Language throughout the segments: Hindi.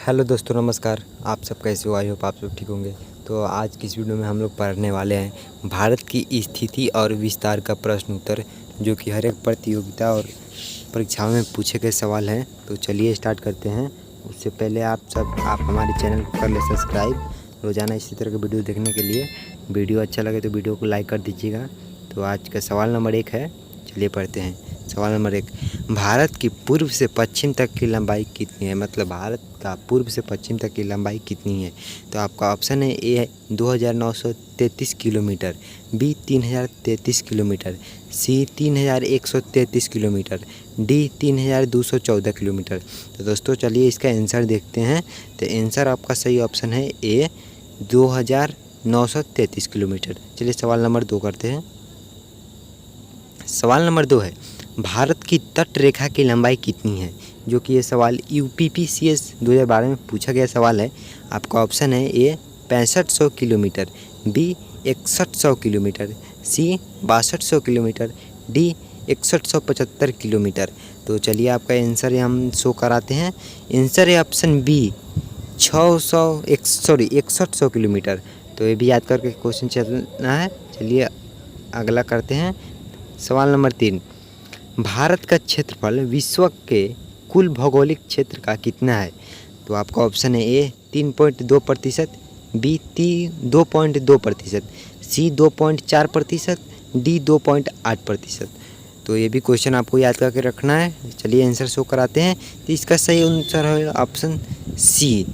हेलो दोस्तों, नमस्कार। आप सब कैसे हो? आई होप आप सब ठीक होंगे। तो आज की इस वीडियो में हम लोग पढ़ने वाले हैं भारत की स्थिति और विस्तार का प्रश्न उत्तर, जो कि हर एक प्रतियोगिता और परीक्षाओं में पूछे गए सवाल हैं। तो चलिए स्टार्ट करते हैं। उससे पहले आप हमारे चैनल को कर ले सब्सक्राइब, रोज़ाना इसी तरह के वीडियो देखने के लिए। वीडियो अच्छा लगे तो वीडियो को लाइक कर दीजिएगा। तो आज का सवाल नंबर 1 है, चलिए पढ़ते हैं। सवाल नंबर 1, भारत की पूर्व से पश्चिम तक की लंबाई कितनी है? मतलब भारत का पूर्व से पश्चिम तक की लंबाई कितनी है? तो आपका ऑप्शन है ए 2933 किलोमीटर, बी 3033 किलोमीटर, सी 3133 किलोमीटर, डी 3214 किलोमीटर। तो दोस्तों चलिए इसका आंसर देखते हैं। तो आंसर आपका सही ऑप्शन है ए 2933 किलोमीटर। चलिए सवाल नंबर 2 करते हैं। सवाल नंबर 2 है, भारत की तट रेखा की लंबाई कितनी है? जो कि ये सवाल UPPCS 2012 में पूछा गया सवाल है। आपका ऑप्शन है ए 6500 किलोमीटर, बी 6100 किलोमीटर, सी 6200 किलोमीटर, डी 6175 किलोमीटर। तो चलिए आपका आंसर हम शो कराते हैं। आंसर है ऑप्शन बी 6100 किलोमीटर। तो ये भी याद करके क्वेश्चन चलना है। चलिए अगला करते हैं। सवाल नंबर 3, भारत का क्षेत्रफल विश्व के कुल भौगोलिक क्षेत्र का कितना है? तो आपका ऑप्शन है ए 3.2%, बी 2.2%, सी 2.4%, डी 2.8%। तो ये भी क्वेश्चन आपको याद करके रखना है। चलिए आंसर शो कराते हैं। तो इसका सही आंसर है ऑप्शन सी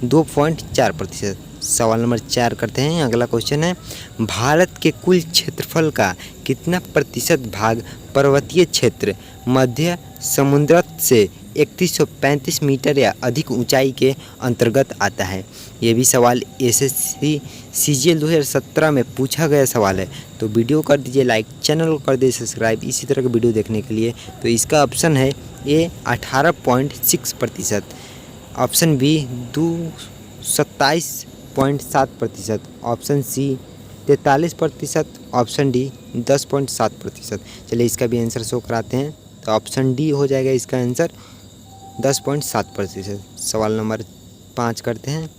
2.4%। सवाल नंबर 4 करते हैं। अगला क्वेश्चन है, भारत के कुल क्षेत्रफल का कितना प्रतिशत भाग पर्वतीय क्षेत्र, मध्य समुद्र से 3135 मीटर या अधिक ऊंचाई के अंतर्गत आता है? ये भी सवाल SSC CGL 2017 में पूछा गया सवाल है। तो वीडियो कर दीजिए लाइक, चैनल को कर दीजिए सब्सक्राइब इसी तरह के वीडियो देखने के लिए। तो इसका ऑप्शन है A 18.6%, option B 27.7%, option C 43%, option D 10.7%। चलिए इसका भी आंसर शो कराते हैं। तो ऑप्शन डी हो जाएगा इसका आंसर 10.7%। सवाल नंबर 5 करते हैं।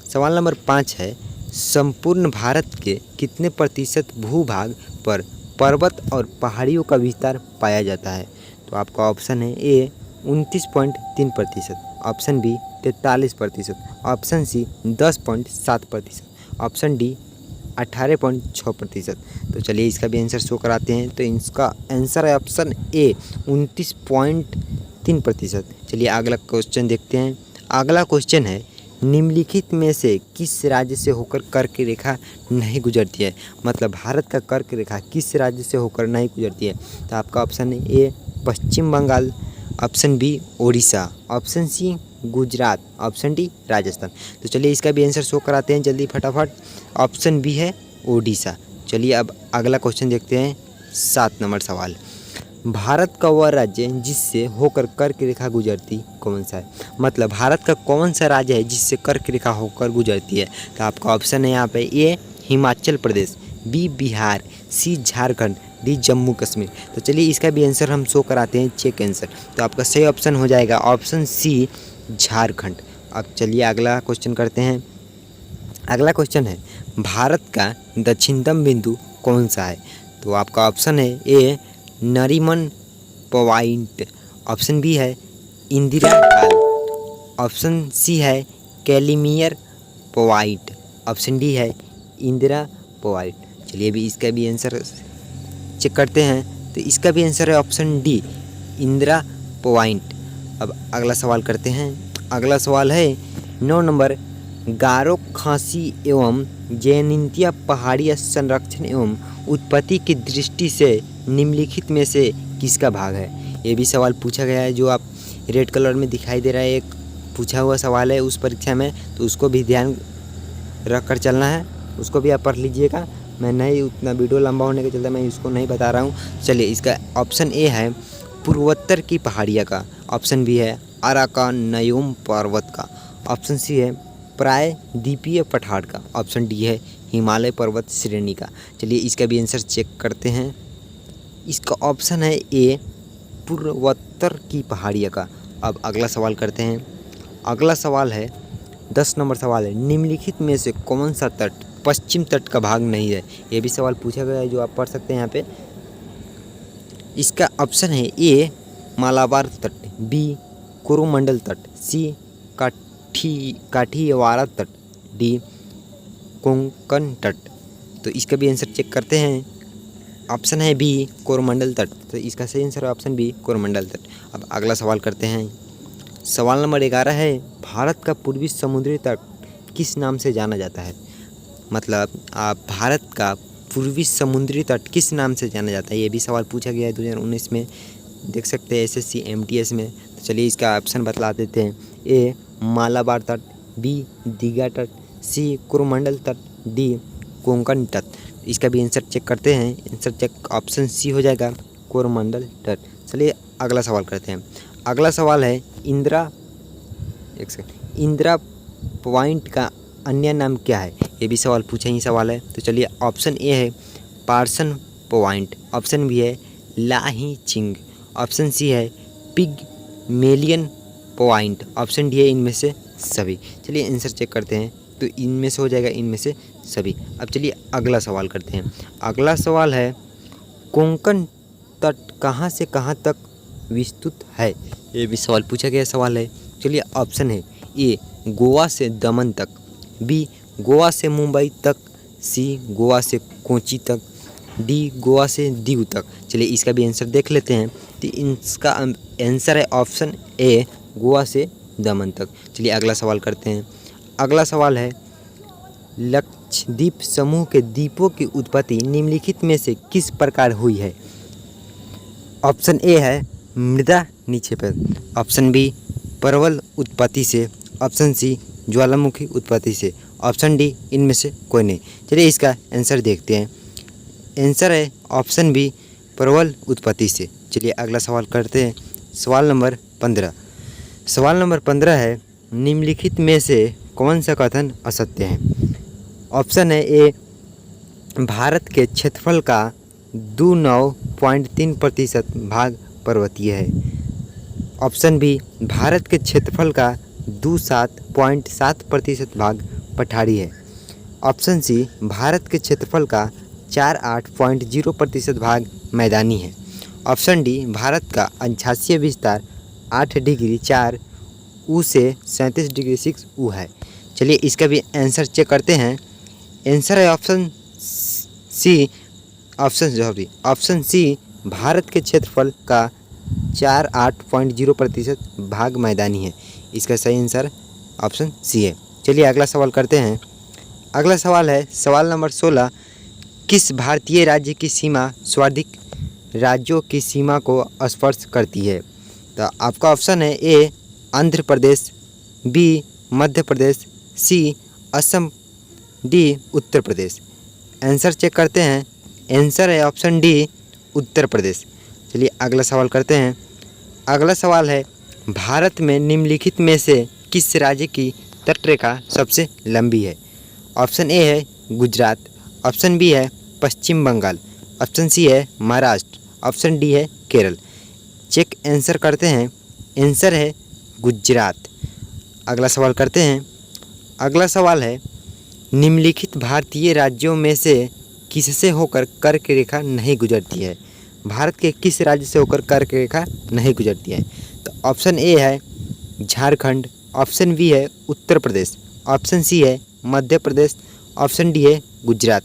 सवाल नंबर 5 है, संपूर्ण भारत के कितने प्रतिशत भूभाग पर पर्वत और पहाड़ियों का विस्तार पाया जाता है? तो आपका ऑप्शन है A 29.3%, option B 43%, option C 10.7%, option D 18.6%। तो चलिए इसका भी आंसर शो कराते हैं। तो इसका आंसर है ऑप्शन ए 29.3%। चलिए अगला क्वेश्चन देखते हैं। अगला क्वेश्चन है, निम्नलिखित में से किस राज्य से होकर कर्क रेखा नहीं गुजरती है? मतलब भारत का कर्क रेखा किस राज्य से होकर नहीं गुजरती है? तो आपका ऑप्शन है A Paschim Bangal, option B Orissa, option C Gujarat, option D Rajasthan. तो चलिए इसका भी आंसर शो कराते हैं जल्दी फटाफट। ऑप्शन बी है ओडिशा। चलिए अब अगला क्वेश्चन देखते हैं। 7 नंबर सवाल, भारत का वह राज्य जिससे होकर कर्क रेखा गुजरती कौन सा है? मतलब भारत का कौन सा राज्य है जिससे कर्क रेखा होकर गुजरती है? तो आपका ऑप्शन है यहाँ पे ए हिमाचल प्रदेश, बी बिहार, सी झारखंड, डी जम्मू कश्मीर। तो चलिए इसका भी आंसर हम शो कराते हैं, चेक आंसर। तो आपका सही ऑप्शन हो जाएगा ऑप्शन सी झारखंड। अब चलिए अगला क्वेश्चन करते हैं। अगला क्वेश्चन है, भारत का दक्षिणतम बिंदु कौन सा है? तो आपका ऑप्शन है ए नरीमन पॉइंट, ऑप्शन बी है इंदिरा काल, ऑप्शन सी है कैलिमियर पॉइंट, ऑप्शन डी है इंदिरा पॉइंट। चलिए अभी इसका भी आंसर चेक करते हैं। तो इसका भी आंसर है ऑप्शन डी इंदिरा पॉइंट। अब अगला सवाल करते हैं। अगला सवाल है 9 नंबर, गारो खासी एवं जैनितिया पहाड़ी संरक्षण एवं उत्पत्ति की दृष्टि से निम्नलिखित में से किसका भाग है? ये भी सवाल पूछा गया है, जो आप रेड कलर में दिखाई दे रहा है, एक पूछा हुआ सवाल है उस परीक्षा में। तो उसको भी ध्यान रख कर चलना है, उसको भी आप पढ़ लीजिएगा। मैं नहीं, उतना वीडियो लंबा होने के चलते मैं इसको नहीं बता रहा हूँ। चलिए इसका ऑप्शन ए है पूर्वोत्तर की पहाड़ियाँ का, ऑप्शन बी है अराकानयम पर्वत का, ऑप्शन सी है प्रायद्वीपीय पठार का, ऑप्शन डी है हिमालय पर्वत श्रेणी का। चलिए इसका भी आंसर चेक करते हैं। इसका ऑप्शन है ए पूर्वोत्तर की पहाड़ियों का। अब अगला सवाल करते हैं। अगला सवाल है 10 नंबर सवाल है, निम्नलिखित में से कौन सा तट पश्चिम तट का भाग नहीं है। ये भी सवाल पूछा गया है जो आप पढ़ सकते हैं यहाँ पे। इसका ऑप्शन है ए मालाबार तट, बी कोरोमंडल तट, सी काठियावाड़ तट, डी कोंकण तट। तो इसका भी आंसर चेक करते हैं। ऑप्शन है बी कोरोमंडल तट, तो इसका सही आंसर है ऑप्शन बी कोरोमंडल तट। अब अगला सवाल करते हैं। सवाल नंबर 11 है, भारत का पूर्वी समुद्री तट किस नाम से जाना जाता है। मतलब भारत का पूर्वी समुद्री तट किस नाम से जाना जाता है। ये भी सवाल पूछा गया है 2019 में, देख सकते हैं SSC MTS में। तो चलिए इसका ऑप्शन बतला देते हैं। ए मालाबार तट, बी दीघा तट, सी कोरोमंडल तट, डी कोंकण तट। इसका भी आंसर चेक करते हैं। आंसर चेक ऑप्शन सी हो जाएगा कोरोमंडल तट। चलिए अगला सवाल करते हैं। अगला सवाल है इंदिरा पॉइंट का अन्य नाम क्या है। ये भी सवाल पूछा ही सवाल है। तो चलिए ऑप्शन ए है पार्सन पॉइंट, ऑप्शन बी है लाही चिंग, ऑप्शन सी है पिगमेलियन पॉइंट, ऑप्शन डी है इनमें से सभी। चलिए आंसर चेक करते हैं। तो इनमें से हो जाएगा इनमें से सभी। अब चलिए अगला सवाल करते हैं। अगला सवाल है कोंकण तट कहाँ से कहाँ तक विस्तृत है। ये भी सवाल पूछा गया सवाल है। चलिए ऑप्शन है ए गोवा से दमन तक, बी गोवा से मुंबई तक, सी गोवा से कोची तक, डी गोवा से दीव तक। चलिए इसका भी आंसर देख लेते हैं। तो इसका आंसर है ऑप्शन ए गोवा से दमन तक। चलिए अगला सवाल करते हैं। अगला सवाल है लक्षद्वीप समूह के द्वीपों की उत्पत्ति निम्नलिखित में से किस प्रकार हुई है। ऑप्शन ए है मृदा निक्षेपण, ऑप्शन बी प्रबल उत्पत्ति से, ऑप्शन सी ज्वालामुखी उत्पत्ति से, ऑप्शन डी इनमें से कोई नहीं। चलिए इसका आंसर देखते हैं। आंसर है ऑप्शन बी प्रबल उत्पत्ति से। चलिए अगला सवाल करते हैं। सवाल नंबर 15। सवाल नंबर 15 है निम्नलिखित में से कौन सा कथन असत्य है। ऑप्शन है ए भारत के क्षेत्रफल का 29.3% भाग पर्वतीय है, ऑप्शन बी भारत के क्षेत्रफल का 27.7% भाग पठारी है, ऑप्शन सी भारत के क्षेत्रफल का 48.0% भाग मैदानी है, ऑप्शन डी भारत का अंशांशीय विस्तार 8 डिग्री 4 ऊ से 37 डिग्री 6 ऊ है। चलिए इसका भी आंसर चेक करते हैं। आंसर है ऑप्शन सी भारत के क्षेत्रफल का 48.0% भाग मैदानी है। इसका सही आंसर ऑप्शन सी है। चलिए अगला सवाल करते हैं। अगला सवाल है सवाल नंबर 16। किस भारतीय राज्य की सीमा सर्वाधिक राज्यों की सीमा को स्पर्श करती है। तो आपका ऑप्शन है ए आंध्र प्रदेश, बी मध्य प्रदेश, सी Assam, D Uttar Pradesh. Answer check करते हैं। आंसर है ऑप्शन डी उत्तर प्रदेश। चलिए अगला सवाल करते हैं। अगला सवाल है भारत में निम्नलिखित में से किस राज्य की तटरेखा सबसे लंबी है। ऑप्शन ए है गुजरात, ऑप्शन बी है पश्चिम बंगाल, ऑप्शन सी है महाराष्ट्र, ऑप्शन डी है केरल। चेक आंसर करते हैं। आंसर है गुजरात। अगला सवाल करते हैं। अगला सवाल है निम्नलिखित भारतीय राज्यों में से किससे होकर कर्क रेखा नहीं गुजरती है। भारत के किस राज्य से होकर कर्क रेखा नहीं गुजरती है। तो ऑप्शन ए है झारखंड, ऑप्शन बी है उत्तर प्रदेश, ऑप्शन सी है मध्य प्रदेश, ऑप्शन डी है गुजरात।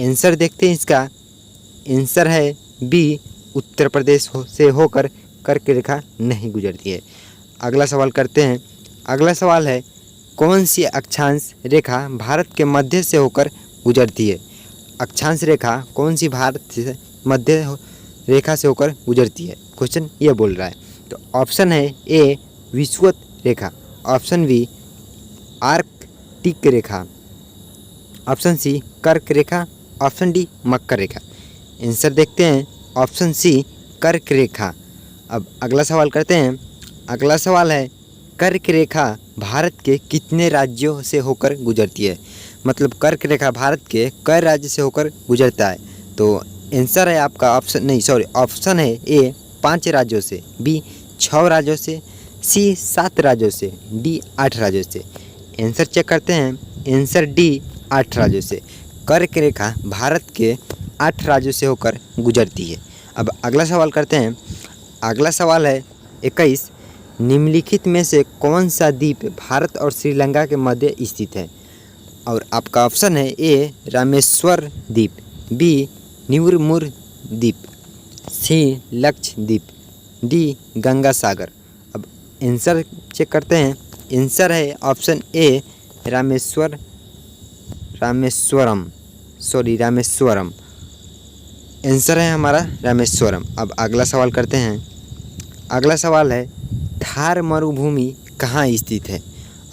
आंसर देखते हैं इसका। आंसर है बी उत्तर प्रदेश से होकर कर्क रेखा नहीं गुजरती है। अगला सवाल करते हैं। अगला सवाल है कौन सी अक्षांश रेखा भारत के मध्य से होकर गुजरती है। अक्षांश रेखा कौन सी भारत से मध्य रेखा से होकर गुजरती है, क्वेश्चन ये बोल रहा है। तो ऑप्शन है ए विषुवत रेखा, ऑप्शन बी आर्कटिक रेखा, ऑप्शन सी कर्क रेखा, ऑप्शन डी मकर रेखा। आंसर देखते हैं। ऑप्शन सी कर्क रेखा। अब अगला सवाल करते हैं। अगला सवाल है कर्क रेखा भारत के कितने राज्यों से होकर गुजरती है। मतलब कर्क रेखा भारत के कई राज्य से होकर गुजरता है। तो आंसर है आपका ऑप्शन है ए 5 राज्यों से, बी 6 राज्यों से, सी 7 राज्यों से, डी 8 राज्यों से। आंसर चेक करते हैं, आंसर डी 8 राज्यों से। कर्क रेखा भारत के 8 राज्यों से होकर गुजरती है। अब अगला सवाल करते हैं। अगला सवाल है 21, निम्नलिखित में से कौन सा द्वीप भारत और श्रीलंका के मध्य स्थित है? और आपका ऑप्शन है ए रामेश्वर द्वीप, बी न्यूरमुर द्वीप, सी लक्षद्वीप, डी गंगा सागर। अब आंसर चेक करते हैं। आंसर है ऑप्शन ए रामेश्वरम। आंसर है हमारा रामेश्वरम। अब अगला सवाल करते हैं। अगला सवाल है थार मरुभूमि कहाँ स्थित है?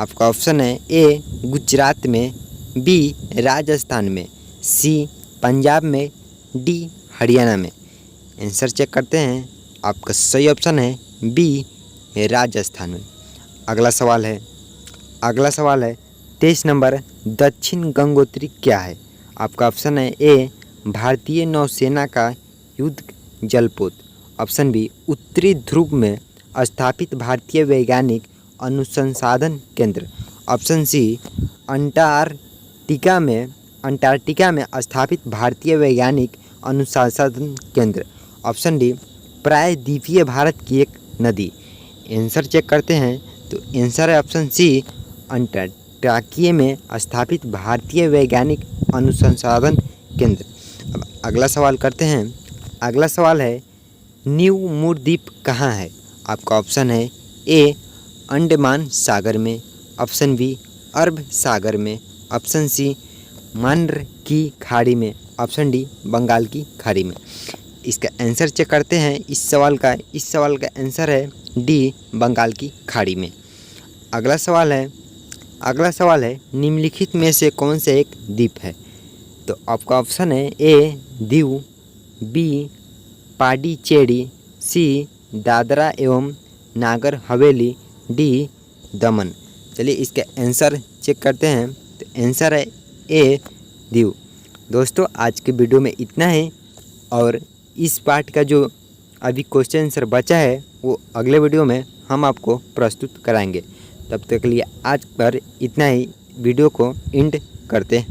आपका ऑप्शन है ए गुजरात में, बी राजस्थान में, सी पंजाब में, डी हरियाणा में। आंसर चेक करते हैं। आपका सही ऑप्शन है बी राजस्थान में। अगला सवाल है 23 नंबर, दक्षिण गंगोत्री क्या है? आपका ऑप्शन है ए भारतीय नौसेना का युद्ध जलपोत, ऑप्शन बी उत्तरी ध्रुव में स्थापित भारतीय वैज्ञानिक अनुसंधान केंद्र, ऑप्शन सी अंटार्कटिका में स्थापित भारतीय वैज्ञानिक अनुसंधान केंद्र, ऑप्शन डी प्रायद्वीपीय भारत की एक नदी। आंसर चेक करते हैं तो आंसर है ऑप्शन सी अंटार्कटिका में स्थापित भारतीय वैज्ञानिक अनुसंधान केंद्र। अब अगला सवाल करते हैं। अगला सवाल है न्यू मूर द्वीप कहाँ है? आपका ऑप्शन है ए अंडमान सागर में, ऑप्शन बी अरब सागर में, ऑप्शन सी मांडर की खाड़ी में, ऑप्शन डी बंगाल की खाड़ी में। इसका आंसर चेक करते हैं। इस सवाल का आंसर है डी बंगाल की खाड़ी में। अगला सवाल है निम्नलिखित में से कौन सा एक द्वीप है? तो आपका ऑप्शन है ए दीव, बी पांडिचेरी, सी दादरा एवं नागर हवेली, डी दमन। चलिए इसका आंसर चेक करते हैं। तो आंसर है ए दीव। दोस्तों आज के वीडियो में इतना ही, और इस पार्ट का जो अभी क्वेश्चन आंसर बचा है वो अगले वीडियो में हम आपको प्रस्तुत कराएंगे। तब तक के लिए आज पर इतना ही, वीडियो को एंड करते हैं।